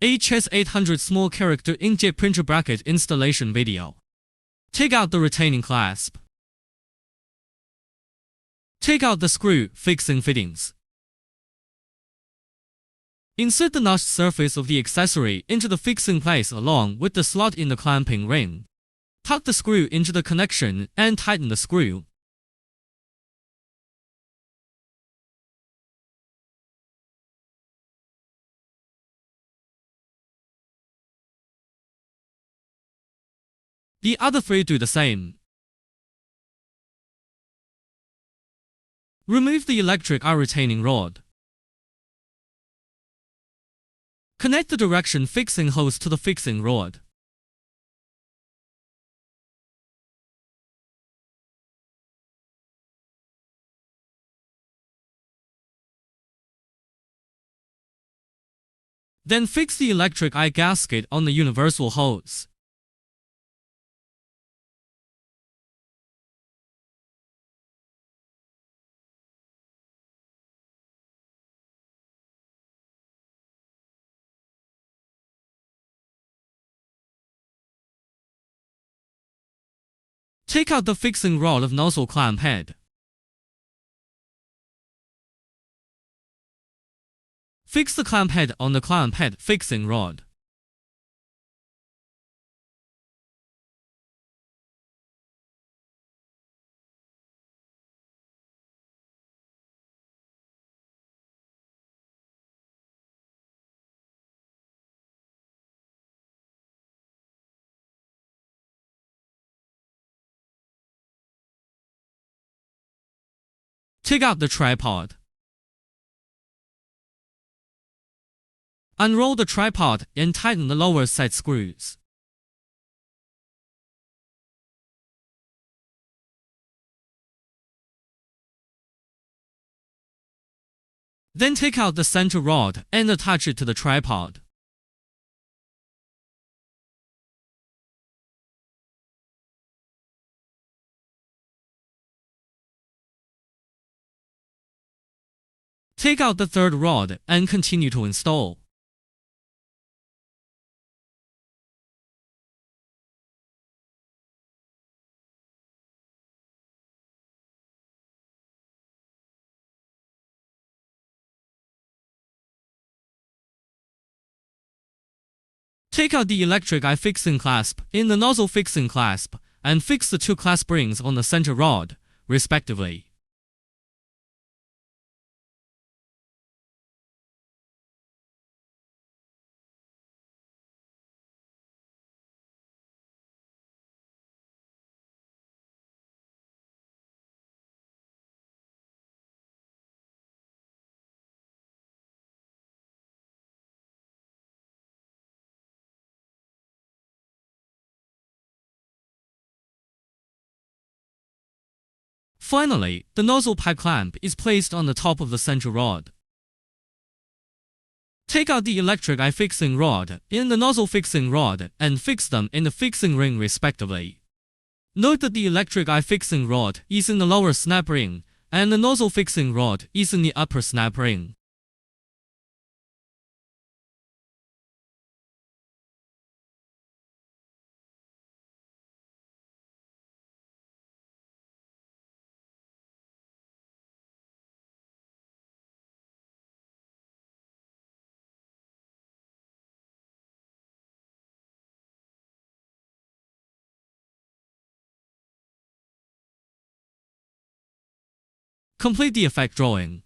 HS800 small character inkjet printer bracket installation video. Take out the retaining clasp. Take out the screw fixing fittings. Insert the notched surface of the accessory into the fixing place along with the slot in the clamping ring. Tuck the screw into the connection and tighten the screw. The other three do the same. Remove the electric eye retaining rod. Connect the direction fixing hose to the fixing rod. Then fix the electric eye gasket on the universal hose. Take out the fixing rod of nozzle clamp head. Fix the clamp head on the clamp head fixing rod. Take out the tripod. Unroll the tripod and tighten the lower side screws. Then take out the center rod and attach it to the tripod. Take out the third rod and continue to install. Take out the electric eye fixing clasp in the nozzle fixing clasp and fix the two clasp rings on the center rod, respectively. Finally, the nozzle pipe clamp is placed on the top of the center rod. Take out the electric eye fixing rod in the nozzle fixing rod and fix them in the fixing ring respectively. Note that the electric eye fixing rod is in the lower snap ring and the nozzle fixing rod is in the upper snap ring. Complete the effect drawing.